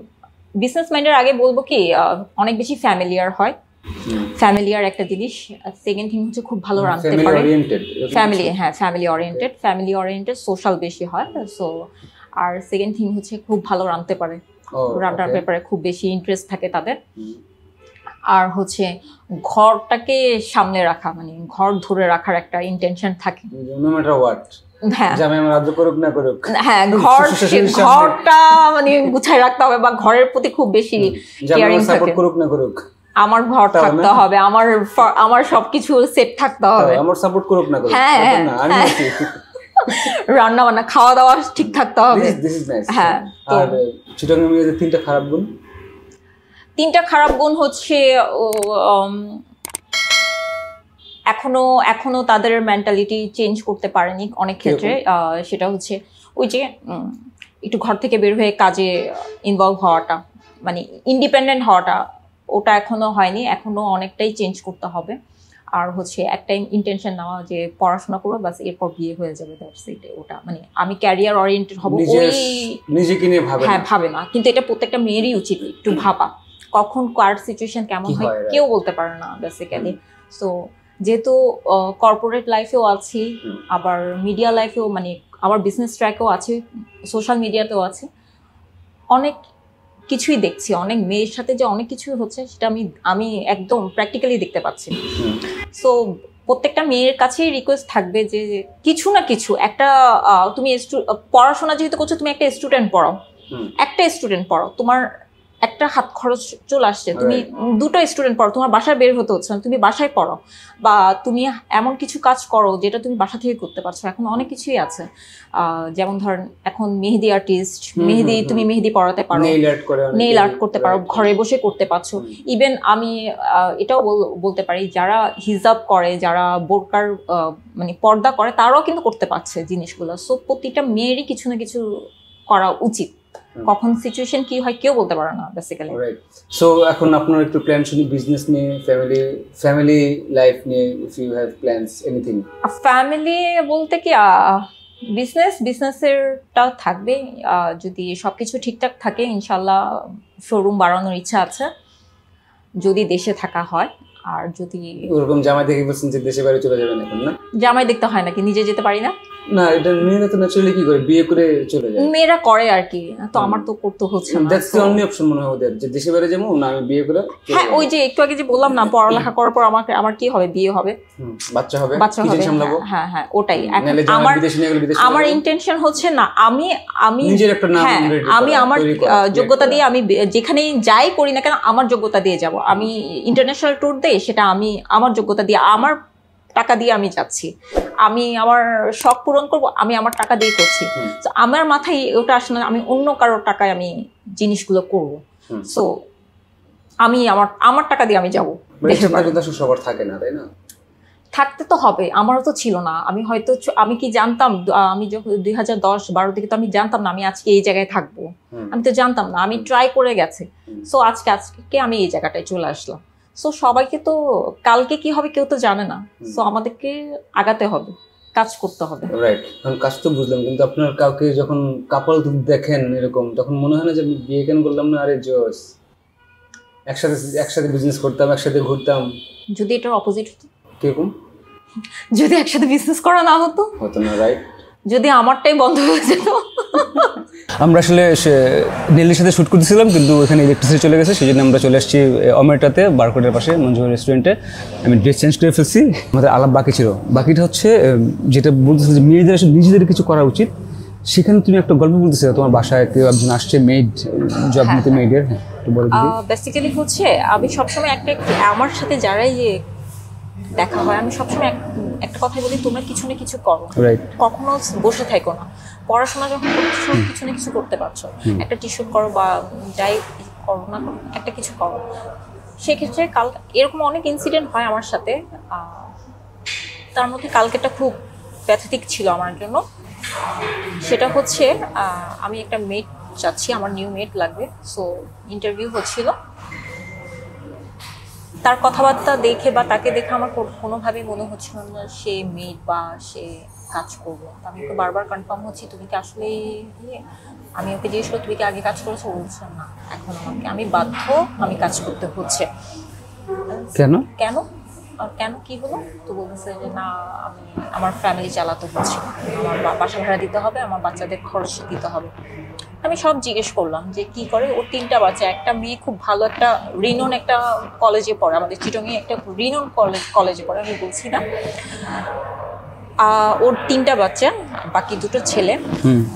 বিজনেস মাইন্ডের আগে বলবো কি অনেক বেশি ফ্যামিলিয়ার হয়, ফ্যামিলিয়ার একটা জিনিস। সেকেন্ড থিং হচ্ছে খুব ভালো রাঁধতে পারে, ফ্যামিলি ওরিয়েন্টেড সোশ্যাল বেশি হয়। সো আর সেকেন্ড থিং হচ্ছে খুব ভালো রাঁধতে পারে, রান্নার ব্যাপারে খুব বেশি ইন্টারেস্ট থাকে তাদের। আর হচ্ছে ঘরটাকে সামনে রাখা, মানে ঘর ধরে রাখার একটা ইন্টেনশন থাকে। ঘরটা মানে গুছায় রাখতে হবে বা ঘরের প্রতি খুব বেশি কেয়ারিং থাকে। আমার ঘর থাকতে হবে, আমার সবকিছু সেট থাকতে হবে, আমার সাপোর্ট করুক না করুক, রান্না বান্না খাওয়া দাওয়া ঠিক থাকতে হবে। হ্যাঁ। আর চিটাগাং মেয়েদের তিনটা খারাপ গুণ হচ্ছে এখনো তাদের মেন্টালিটি চেঞ্জ করতে পারেনি অনেক ক্ষেত্রে। সেটা হচ্ছে ওই যে একটু ঘর থেকে বের হয়ে কাজে ইনভলভ হওয়াটা, মানে ইন্ডিপেন্ডেন্ট হওয়াটা, ওটা এখনো হয়নি, এখনো অনেকটাই চেঞ্জ করতে হবে। আর হচ্ছে একটা ইন্টেনশন নেওয়া যে পড়াশোনা করবো বাস, এরপর বিয়ে হয়ে যাবে, ওটা মানে আমি ক্যারিয়ার ওরিয়েন্টেড হবো নিজেকে নিয়ে ভাবে। হ্যাঁ, ভাবে না, কিন্তু এটা প্রত্যেকটা মেয়েরই উচিত একটু ভাবা, কখন কার সিচুয়েশন কেমন হয় কেউ বলতে পারে না বেসিক্যালি। সো যেহেতু কর্পোরেট লাইফেও আছি, আবার মিডিয়া লাইফেও, মানে আবার বিজনেস ট্র্যাকেও আছি, সোশ্যাল মিডিয়াতেও আছি, অনেক কিছুই দেখছি, অনেক মেয়ের সাথে যে অনেক কিছু হচ্ছে সেটা আমি একদম প্র্যাকটিক্যালি দেখতে পাচ্ছি। সো প্রত্যেকটা মেয়ের কাছেই রিকোয়েস্ট থাকবে যে কিছু না কিছু একটা, তুমি পড়াশোনা যেহেতু করছো, তুমি একটা স্টুডেন্ট পড়ো, তোমার একটা হাত খরচ চলে আসছে, তুমি দুটো স্টুডেন্ট পড়ো, তোমার বাসায় বের হতে হচ্ছে না, তুমি বাসায় পড়ো, বা তুমি এমন কিছু কাজ করো যেটা তুমি বাসা থেকে করতে পারছো। এখন অনেক কিছুই আছে, যেমন ধরেন এখন মেহেদি আর্টিস্ট, তুমি মেহেদি পড়াতে পারো, নেইল আর্ট করতে পারো, ঘরে বসে করতে পারছো। ইভেন আমি এটাও বলতে পারি, যারা হিজাব করে, যারা বোরকার মানে পর্দা করে, তারাও কিন্তু করতে পারছে জিনিসগুলো। সো প্রতিটা মেয়েরই কিছু না কিছু করা উচিত, কখন সিচুয়েশন কি হয় কেউ বলতে পারে না বেসিক্যালি। রাইট। সো এখন আপনার একটু প্ল্যান শুনি বিজনেস নিয়ে, ফ্যামিলি লাইফ নিয়ে, if you have plans anything. Family বলতে কি বিজনেসেরটা থাকবে, যদি সবকিছু ঠিকঠাক থাকে ইনশাল্লাহ শোরুম বাড়ানোর ইচ্ছা আছে, যদি দেশে থাকা হয়। আর যদি ওরকম জামাই দেখে বলছেন যে দেশে বাইরে চলে যাবেন এখন, না জামাই দেখতে হয় নাকি, নিজে যেতে পারি না? না, এটা মেয়েরা তো ন্যাচারালি কি করে বিয়ে করে চলে যায়, মেয়েরা করে আর কি, তো আমার তো করতে হচ্ছে না। দ্যাটস দ্য অনলি অপশন মনে হয় ওদের, যে দেশে বাইরে যাবো না, আমি বিয়ে করে। হ্যাঁ, ওই যে একটু আগে যে বললাম না, পড়ালেখা করার পর আমার কি হবে, বিয়ে হবে, বাচ্চা হবে। হ্যাঁ, ওটাই। আমার ইন্টেনশন হচ্ছে না, আমি নিজের একটা নাম, আমি আমার যোগ্যতা দিয়ে, আমি যেখানেই যাই করি না কেন আমার যোগ্যতা দিয়ে যাব। আমি ইন্টারন্যাশনাল ট্যুর দেই, সেটা আমি আমার যোগ্যতা দিয়ে, আমার টাকা দিয়ে আমি যাচ্ছি, আমি আমার শখ পূরণ করব, আমি আমার টাকা দিয়ে করছি। তো আমার মাথায় ওটা আসলে আমি অন্য কারোর টাকায় আমি জিনিসগুলো করব। সো আমি আমার টাকা দিয়ে আমি যাবো। সবার থাকে না, তাই না? থাকতে তো হবে, আমারও তো ছিল না। আমি কি জানতাম, আমি যখন 2010-12 দিকে তো আমি জানতাম না আমি আজকে এই জায়গায় থাকবো, আমি তো জানতাম না, আমি ট্রাই করে গেছি। সো আজকে আমি এই জায়গাটায় চলে আসলাম। সো সবাইকে তো কালকে কি হবে কেউ তো জানে না। সো আমাদেরকে আগাতে হবে, কাজ করতে হবে। রাইট, কাজ তো বুঝলাম, কিন্তু আপনার কাউকে যখন কাপল দেখেন এরকম, তখন মনে হয় না যে বিয়ে কেন করলাম না, আরে জোস একসাথে বিজনেস করতাম, একসাথে ঘুরতাম। যদি এটার অপোজিট হতো, কিরকম? যদি একসাথে বিজনেস করা না হতো না, রাইট, যদি আমারটাই বন্ধ হয়ে যেত। আমরা আসলে দিল্লির সাথে শ্যুট করতেছিলাম, কিন্তু এখানে ইলেকট্রিসিটি চলে গেছে, সেই জন্য আমরা চলে আসছি অমেটাতে, বারকোটের পাশে মঞ্জু রেস্টুরেন্টে। আমি ড্রেস চেঞ্জ করে ফেলছি, আমাদের আলাপ বাকি ছিল। বাকিটা হচ্ছে যেটা বলতেছিল যে মেয়েদের আসলে নিজেদের কিছু করা উচিত। সেখানে তুমি একটা গল্প বলতেছিলে, তোমার বাসায় কেউ একজন আসছে মেড, জব নিতে মেয়েদের। বেসিক্যালি হচ্ছে আমি সবসময় আমার সাথে যারাই যে দেখা হয়, আমি সবসময় একটা কথাই বলি, তোমরা কিছু না কিছু করো, কখনো বসে থাকো না। পড়াশোনা যখন করছো কিছু না কিছু করতে পারছো, একটা টিউশন করো বা যাই করো না, একটা কিছু করো। সেক্ষেত্রে এরকম অনেক ইনসিডেন্ট হয় আমার সাথে, তার মধ্যে কালকেটা খুব প্যাথেটিক ছিল আমার জন্য। সেটা হচ্ছে আমি একটা মেড চাচ্ছি, আমার নিউ মেড লাগবে। সো ইন্টারভিউ হচ্ছিল, তার কথাবার্তা দেখে বা তাকে দেখে আমার কোনোভাবেই মনে হচ্ছিল না সে মেড বা সে কাজ করবে। আমি তো বারবার কনফার্ম হচ্ছি তুমি কি আসলে ইয়ে। আমি ওকে জিজ্ঞেস করো তুমি কি আগে কাজ করেছো, বলছে না। এখন আমি বাধ্য, আমি কাজ করতে হচ্ছে। কেন কেন আর কেন কি হলো? তো বলতেছে যে না আমি আমার ফ্যামিলি চালাতে হচ্ছে, আমার বাসা ভাড়া দিতে হবে, আমার বাচ্চাদের খরচ দিতে হবে। আমি সব জিজ্ঞেস করলাম যে কি করে। ওর 3টা বাচ্চা, একটা মেয়ে খুব ভালো একটা রিনোন একটা কলেজে পড়ে, আমাদের চিটংয়ে একটা রিনোন কলেজে পড়ে, আমি বলছি না। ওর 3টা বাচ্চা, বাকি 2টো ছেলে।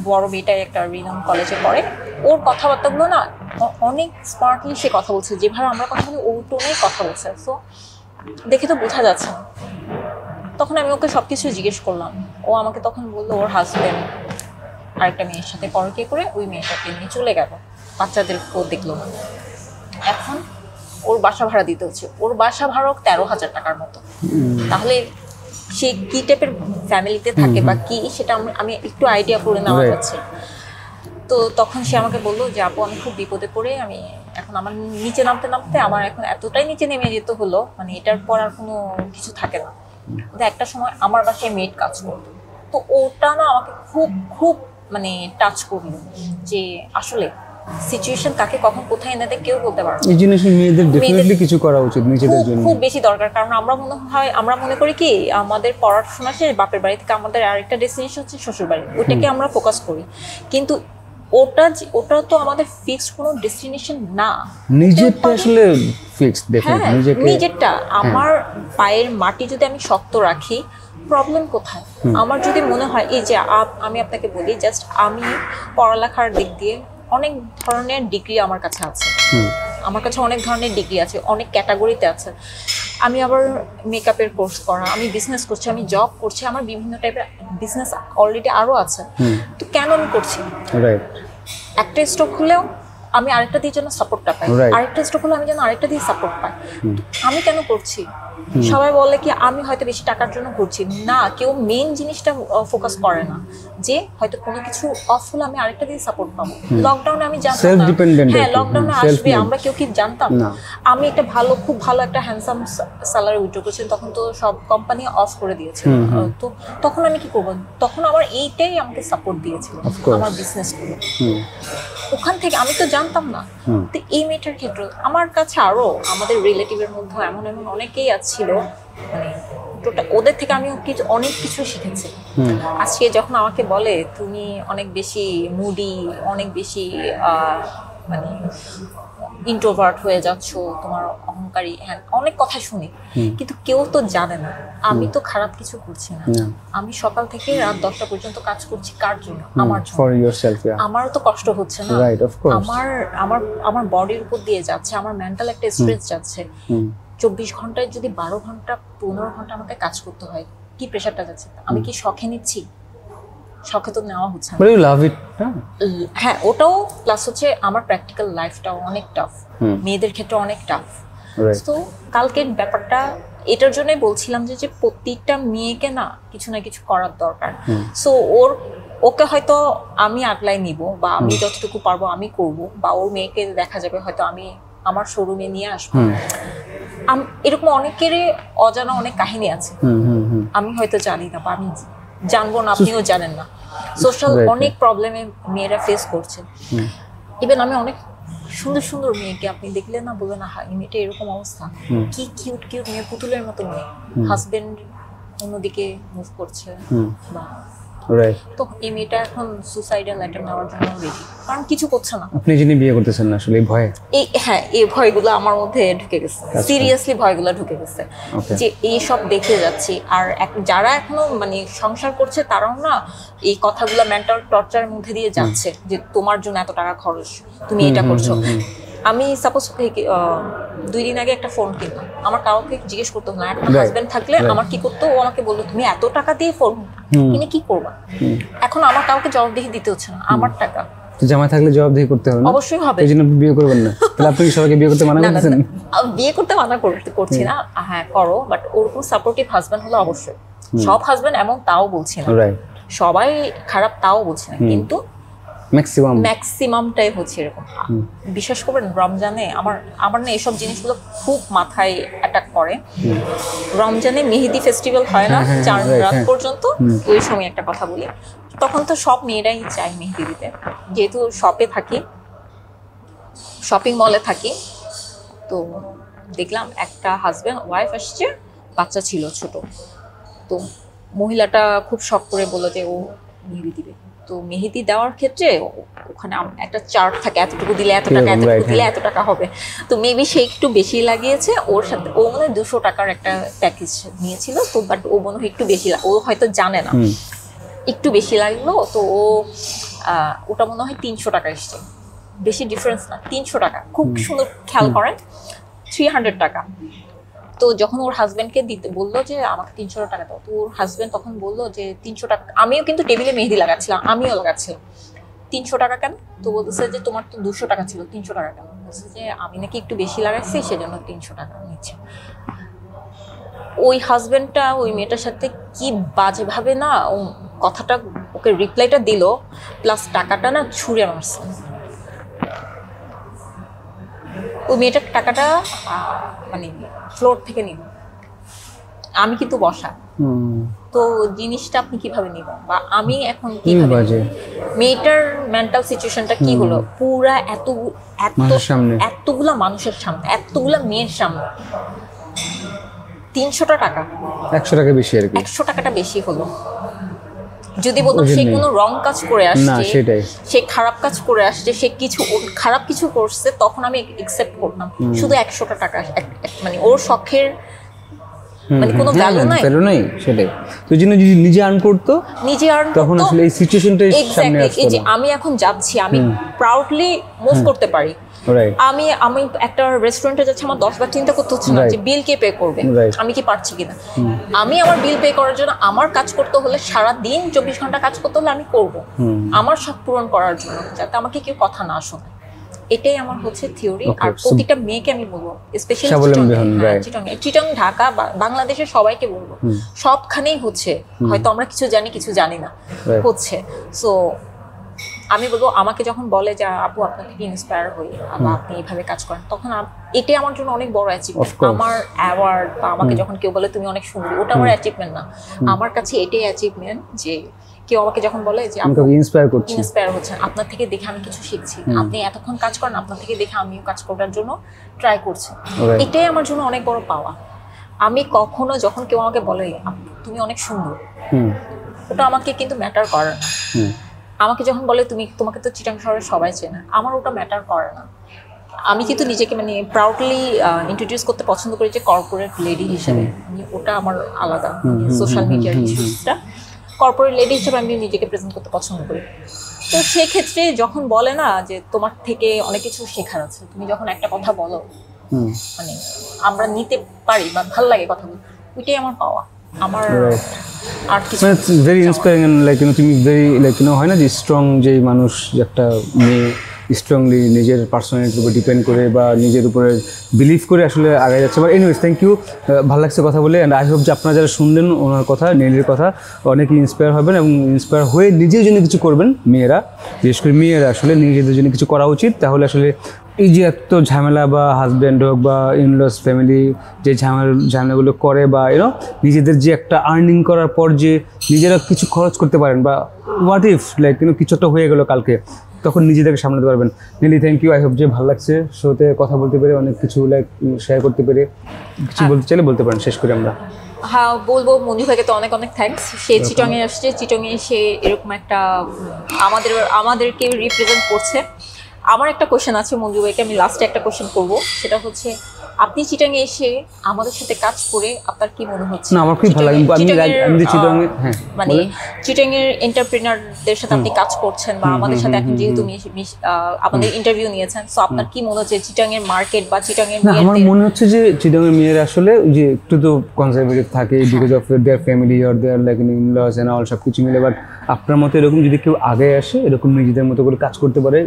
বড় মেয়েটাই একটা রিনোন কলেজে পড়ে। ওর কথাবার্তাগুলো না অনেক স্মার্টলি সে কথা বলছে, যেভাবে আমরা কথা বলি ও টোনেই কথা বলছে। সো দেখে তো বোঝা যাচ্ছে না। তখন আমি ওকে সবকিছু জিজ্ঞেস করলাম। ও আমাকে তখন বললো ওর হাজবেন্ড আরেকটা মেয়ের সাথে পরকীয়া করে ওই মেয়েটাকে নিয়ে চলে গেল, বাচ্চাদেরকেও দেখলো না। এখন ওর বাসা ভাড়া দিতে হচ্ছে, ওর বাসা ভাড়া 13,000 টাকার মতো। তাহলে সে কি টাইপের ফ্যামিলিতে থাকে বা কি, সেটা আমি একটু আইডিয়া করে নেওয়া যাচ্ছে। তো তখন সে আমাকে বললো যে আপু আমি খুব বিপদে পড়ে আমি এখন আমার নিচে নামতে নামতে আমার এখন এতটাই নিচে নেমে যেতে হলো, মানে এটার পর আর কোনো কিছু থাকে না। একটা সময় আমার বাসায় মেড কাজ করতো, তো ওটা না আমাকে খুব খুব মানে টাচ করলো যে আসলে সিচুয়েশন কাকে কখন কোথায় এনে দেয় কেউ বলতে পারে না। এই জিনিস মেয়েদের ডেফিনেটলি কিছু করা উচিত নিজেদের জন্য, খুব বেশি দরকার। কারণ আমরা মনে করি কি আমাদের পড়াশোনা শেষ, বাপের বাড়ি থেকে আমাদের আরেকটা ডেস্টিনেশন হচ্ছে শ্বশুর বাড়ি, ওটাকে আমরা ফোকাস করি। কিন্তু ওটা তো আমাদের ফিক্সড কোনো ডেস্টিনেশন না। নিজেরটা আসলে ফিক্সড, ডেফিনেটলি নিজেরটা আমার পায়ের মাটি যদি আমি শক্ত রাখি, প্রবলেম কোথায়? আমার যদি মনে হয় এই যে আমি আপনাকে বলি জাস্ট আমি পড়ালেখার দিক দিয়ে অনেক ধরনের ডিগ্রি আমার কাছে আছে, আমার কাছে অনেক ধরনের ডিগ্রি আছে, অনেক ক্যাটাগরিতে আছে। আমি আবার মেকআপের কোর্স করা, আমি বিজনেস করছি, আমি জব করছি, আমার বিভিন্ন টাইপের বিজনেস অলরেডি আরো আছে। তো কেন আমি করছি? একটা স্টক হলেও আমি আরেকটা দিয়ে যেন সাপোর্টটা পাই, আরেকটা স্টক হলে আমি যেন আরেকটা দিয়ে সাপোর্ট পাই। আমি কেন করছি? সবাই বলে কি আমি হয়তো বেশি টাকার জন্য করছি না, কেউ মেইন জিনিসটা ফোকাস করে না যে হয়তো কোনো কিছু অফ হলে আমি আরেকটা দিয়ে সাপোর্ট পাবো। লকডাউনে আমি জানতাম না, হ্যাঁ লকডাউনে আসবে, আমরা কেউ কি জানতাম? আমি একটা খুব ভালো একটা হ্যান্ডসাম স্যালারি উইথড্র করছি, তখন তো সব কোম্পানি অফ করে দিয়েছে। তো তখন আমি কি করবো? তখন আমার এইটাই আমাকে সাপোর্ট দিয়েছিল, আমার বিজনেস গুলো। ওখান থেকে আমি তো জানতাম না। তো এই মেয়েটার ক্ষেত্রে আমার কাছে আরো আমাদের রিলেটিভের মধ্যে এমন এমন অনেকেই ছিল, মানে ওদের থেকে আমি অনেক কিছু শিখেছি। আজকে যখন আমাকে বলে তুমি অনেক বেশি মুডি, অনেক বেশি মানে ইন্ট্রোভার্ট হয়ে যাচ্ছ, তোমার অহংকারী, হ্যাঁ অনেক কথা শুনি, কিন্তু কেউ তো জানে না আমি তো খারাপ কিছু করছি না। আমি সকাল থেকে রাত 10টা পর্যন্ত কাজ করছি কার জন্য? আমার জন্য। For yourself. আমারও তো কষ্ট হচ্ছে না? Right, of course. আমার বডির উপর দিয়ে যাচ্ছে, আমার মেন্টাল একটা স্ট্রেস যাচ্ছে। 24 ঘন্টায় যদি 12 ঘন্টা 15 ঘন্টা আমাকে কাজ করতে হয়, কি প্রেশারটা যাচ্ছে? আমি কি শখে নিচ্ছি? শখে তো নেওয়া হচ্ছে না। বাট ইউ লাভ ইট। হ্যাঁ ওটাও প্লাস হচ্ছে আমার প্র্যাকটিক্যাল লাইফটাও অনেক টাফ, মেয়েদের ক্ষেত্রে অনেক টাফ। তো কালকের ব্যাপারটা এটার জন্যই বলছিলাম যে প্রত্যেকটা মেয়েকে না কিছু না কিছু করার দরকার। সো ওকে হয়তো আমি আগলাই নিব বা আমি যতটুকু পারবো আমি করব, বা ওর মেয়েকে দেখা যাবে হয়তো আমি আমার শোরুমে নিয়ে আসবো। এরকম অনেকেরই অজানা অনেক কাহিনী আছে, আমি হয়তো জানি না বা আমি জানবো না, আপনিও জানেন না। সোশ্যাল অনেক প্রবলেমে মেয়েরা ফেস করছে। ইভেন আমি অনেক সুন্দর সুন্দর মেয়েকে আপনি দেখলে না বলবেন না এই মেয়েটা এরকম অবস্থা, কি কিউট কিউট মেয়ে, পুতুলের মতো মেয়ে, হাজবেন্ড অন্যদিকে মুভ করছে বা তো এই মেয়েটা এখন সুসাইডাল অ্যাটেম্প নেওয়ার জন্য রেডি, কারণ কিছু করছে না। আপনি যিনি বিয়ে করতেছেন না আসলে এই ভয়ে, এই ভয়গুলো আমার মধ্যে ঢুকে গেছে, সিরিয়াসলি ভয়গুলো ঢুকে গেছে যে এই সব দেখে যাচ্ছি। আর যারা এখনো মানে সংসার করছে তারাও না এই কথাগুলো মেন্টাল টর্চারের মধ্যে দিয়ে যাচ্ছে যে তোমার জন্য এত টাকা খরচ, তুমি এটা করছো। আমি সাপোজ 2 দিন আগে একটা ফোন কিনলাম, আমার কাউকে জিজ্ঞেস করতে হলো না। এখন হাজবেন্ড থাকলে আমার কি করতো, ও আমাকে বললো তুমি এত টাকা দিয়ে ফোন কিনে কি করবা? এখন আমার কাউকে জবাবদিহি দিতে হচ্ছে না, আমার টাকা। তো জামাই থাকলে জবাবদিহি করতে হবে না? অবশ্যই হবে। এই জন্য বিয়ে করবেন না? তাহলে আপনি সবাইকে বিয়ে করতে মানা করতেছেন? বিয়ে করতে মানা করছি না, হ্যাঁ করো, বাট ওরকম সাপোর্টিভ হাজবেন্ড হলে অবশ্যই। সব হাজবেন্ড এমন তাও বলছি না, সবাই খারাপ তাও বলছি না, কিন্তু ম্যাক্সিমামটাই হচ্ছে এরকম। বিশ্বাস করবেন রমজানে আমার না এসব জিনিসগুলো খুব মাথায় অ্যাটাক করে। রমজানে মেহেদি ফেস্টিভ্যাল হয় না 4 রাত পর্যন্ত, ওই সময় একটা কথা বলি, তখন তো সব মেয়েরাই চায় মেহেদি দিতে। যেহেতু শপে থাকি, শপিং মলে থাকি, তো দেখলাম একটা হাজব্যান্ড ওয়াইফ আসছে, বাচ্চা ছিল ছোট। তো মহিলাটা খুব শখ করে বললো যে ও মেহেদি দিবে। তো মেহেদি দেওয়ার ক্ষেত্রে ওখানে একটা চার্ট থাকে, এতটুকু দিলে এত টাকা, এতটুকু দিলে এত টাকা হবে। তো মেবি সে একটু বেশি লাগিয়েছে, ওর সাথে ও মনে হয় 200 টাকার একটা প্যাকেজ নিয়েছিল। তো বাট ও মনে হয় একটু বেশি, ও হয়তো জানে না, একটু বেশি লাগলো। তো ও ওটা মনে হয় 300 টাকা এসছে, বেশি ডিফারেন্স না, 300 টাকা। খুব সুন্দর খেয়াল করেন, 300 টাকা। তো যখন ওর হাজব্যান্ডকে দিতে বললো যে আমাকে 300 টাকা দাও, তো ওর হাজব্যান্ড তখন বললো যে 300 টাকা, আমিও কিন্তু টেবিলে মেহেদি লাগাচ্ছিলাম, আমিও লাগাচ্ছিলাম, 300 টাকা কেন? তো বলতেছে যে তোমার তো 200 টাকা ছিল, 300 টাকা কেন? বলছে যে আমি নাকি একটু বেশি লাগাচ্ছি, সেজন্য 300 টাকা নিচ্ছে। ওই হাজব্যান্ডটা ওই মেয়েটার সাথে কি বাজেভাবে না কথাটা, ওকে রিপ্লাইটা দিল, প্লাস টাকাটা না ছুঁড়ে মারছে। ওই মেয়েটার টাকাটা মানে ফ্লোর থেকে নিল, আমি কিন্তু বসা। তো জিনিসটা আপনি কিভাবে নিবেন, বা আমি এখন কিভাবে, মেয়েটার মেন্টাল সিচুয়েশনটা কি হলো, পুরা এতগুলা মানুষের সামনে, এতগুলা মেয়ের সামনে 300 টাকা, 100 টাকা বেশি আর কি, 100 টাকাটা বেশি হলো। যদি বলতো সে কোনো রং কাজ করে আসছে, সে খারাপ কাজ করে আসছে, সে কিছু খারাপ কিছু করছে, তখন আমি একসেপ্ট করতাম। শুধু 100 টাকা, মানে ওর শখের মানে কোনো ভ্যালু নাই, সেটাই। তো যদি নিজে আর্ন করতো, তখন আসলে এই সিচুয়েশনটাই সামনে আসতো। এই যে আমি এখন যাচ্ছি, আমি প্রাউডলি মুভ করতে পারি। আমি একটা রেস্টুরেন্টে যাচ্ছি, আমার 10 বার চিন্তা করতে হচ্ছে না যে বিল কে পে করবে, আমি কি পারছি কিনা। আমি আমার বিল পে করার জন্য, আমার কাজ করতে হলে সারা দিন 24 ঘন্টা কাজ করতে হলে আমি করব, আমার শখ পূরণ করার জন্য, যাতে আমাকে কেউ কথা না শোনে। এটাই আমার হচ্ছে থিওরি। আর প্রতিটা মেয়েকে আমি বলবো, স্পেশালি চিটং, ঢাকা, বাংলাদেশের সবাইকে বলবো, সবখানেই হচ্ছে, হয়তো আমরা কিছু জানি কিছু জানি না, হচ্ছে। সো আমি বলবো, আমাকে যখন বলে যে আপু আপনার থেকে ইন্সপায়ার হই বা আপনি এইভাবে কাজ করেন, তখন এটাই আমার জন্য অনেক বড় অ্যাচিভমেন্ট। আমার অ্যাওয়ার্ড বা আমাকে যখন কেউ বলে তুমি অনেক সুন্দরী, ওটা আমার অ্যাচিভমেন্ট না। আমার কাছে এটাই অ্যাচিভমেন্ট যে কেউ আমাকে যখন বলে যে আপনি ইন্সপায়ার হচ্ছেন, আপনার থেকে দেখে আমি কিছু শিখছি, আপনি এতক্ষণ কাজ করেন, আপনার থেকে দেখে আমিও কাজ করার জন্য ট্রাই করছি। এটাই আমার জন্য অনেক বড় পাওয়া। আমি কখনো যখন কেউ আমাকে বলে তুমি অনেক সুন্দর, ওটা আমাকে কিন্তু ম্যাটার করে না। আমাকে যখন বলে তোমাকে তো চিটাং শহরের সবাই চেনে, আমার ওটা ম্যাটার করে না। আমি কিন্তু নিজেকে মানে প্রাউডলি ইন্ট্রোডিউস করতে পছন্দ করি যে কর্পোরেট লেডি হিসেবে, ওটা আমার আলাদা। সোশ্যাল মিডিয়ার ইস্যুসটা কর্পোরেট লেডি হিসেবে আমি নিজেকে প্রেজেন্ট করতে পছন্দ করি। তো সেক্ষেত্রে যখন বলে না যে তোমার থেকে অনেক কিছু শেখার আছে, তুমি যখন একটা কথা বলো, মানে আমরা নিতে পারি বা ভালো লাগে কথা বলতে, ওইটাই আমার পাওয়া। আমার আর কিছু ভেরি ইন্সপায়ারিং, লাইক তুমি ভেরি লাইক হয় না যে স্ট্রং, যে মানুষ একটা মেয়ে স্ট্রংলি নিজের পার্সোনালিটির উপর ডিপেন্ড করে বা নিজের উপরে বিলিভ করে আসলে আগে যাচ্ছে। বাট এনিওয়েজ, থ্যাংক ইউ, ভালো লাগছে কথা বলে। অ্যান্ড আই হোপ যে আপনারা যারা শুনলেন ওনার কথা, নেলির কথা, অনেকেই ইন্সপায়ার হবেন এবং ইন্সপায়ার হয়ে নিজের জন্য কিছু করবেন। মেয়েরা, বিশেষ করে মেয়েরা আসলে নিজেদের জন্য কিছু করা উচিত। তাহলে আসলে এই যে এত ঝামেলা বা হাজব্যান্ড হোক বা ইনলস ফ্যামিলি যে ঝামেলাগুলো করে, বা নিজেদের যে একটা আর্নিং করার পর যে নিজেরা কিছু খরচ করতে পারেন, বা হোয়াট ইফ লাইক কিছু একটা হয়ে গেলো কালকে, তখন নিজেদেরকে সামলাতে পারবেন। Nelly, thank you. I hope যে ভালো লাগছে শোতে কথা বলতে পেরে, অনেক কিছু লাইক শেয়ার করতে পেরে। কিছু বলতে চাইলে বলতে পারেন শেষ করে আমরা। হ্যাঁ, বলবো মঞ্জু ভাইকে তো অনেক অনেক থ্যাঙ্কস। সে চিটংয়ে আসছে, চিটংয়ে এসে এরকম একটা আমাদেরকে রিপ্রেজেন্ট করছে। আমার একটা কোয়েশ্চেন আছে মঞ্জু ভাইকে, আমি লাস্টে একটা কোয়েশ্চেন করবো, সেটা হচ্ছে আপনি চিটাংয়ে এসে আমাদের সাথে কাজ করে আপনার কি মনে হচ্ছে? না, আমার খুব ভালো লাগে। আমি চিটাংয়ে, হ্যাঁ, মানে চিটাংয়ের এন্টারপ্রেনারদের সাথে আপনি কাজ করছেন বা আমাদের সাথে এখন যেহেতু আমাদের ইন্টারভিউ নিয়েছেন, সো আপনার কি মনে হচ্ছে চিটাংয়ের মার্কেট বা চিটাংয়ের মেয়েদের? আমার মনে হচ্ছে যে চিটাংয়ের মেয়েরা আসলে যে একটু তো কনজারভেটিভ থাকে because of their family or their like in-laws and all, সব কিছু মিলে। বাট আপনার মতো এরকম যদি কেউ আগে আসে, এরকম নিজেদের মতো করে কাজ করতে পারে,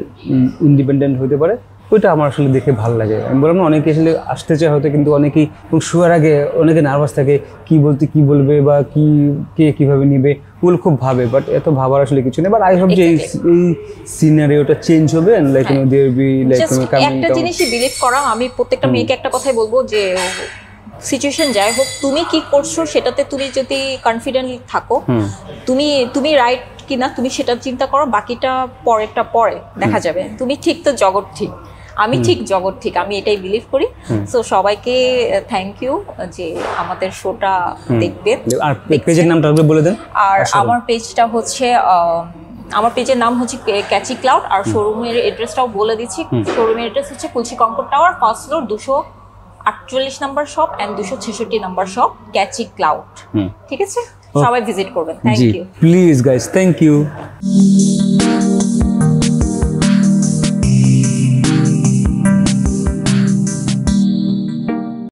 ইন্ডিপেন্ডেন্ট হতে পারে, ওইটা আমার আসলে দেখে ভালো লাগে। আমি বললাম না, অনেকে আসলে আসতে চায় হয়তো, কিন্তু অনেকেই শোয়ার আগে অনেকে নার্ভাস থাকে, কি বলবে বা কে কীভাবে নিবে, ওগুলো খুব ভাবে। বাট এত ভাবার আসলে কিছু নেই। বাট আই হোপ যে এই সিনারিওটা চেঞ্জ হবে, লাইক দেয়ার বি লাইক একটা জিনিসই বিলিভ করা। আমি প্রত্যেকটা মেয়েকে একটা কথাই বলবো যে সিচুয়েশন যাই হোক, তুমি কি করছো সেটাতে তুমি যদি কনফিডেন্টলি থাকো, তুমি রাইট কিনা তুমি সেটা চিন্তা করো, বাকিটা পরে দেখা যাবে। তুমি ঠিক তো জগৎ ঠিক, আমি ঠিক জগৎ ঠিক, আমি এটাই বিলিভ করি। সো সবাইকে থ্যাংক ইউ যে আমাদের শোটা দেখবেন। আর পেজের নামটা বলে দেন। আর আমার পেজটা হচ্ছে আমার পেজের নাম হচ্ছে ক্যাচি ক্লাউড, আর শোরুমের অ্যাড্রেসটাও বলে দিচ্ছি। শোরুমের অ্যাড্রেস হচ্ছে Khulshi concord tower, first floor, 248 number shop and 266 number shop, catchy cloud. ঠিক আছে, সবাই ভিজিট করবেন। Thank you. Please guys, thank you.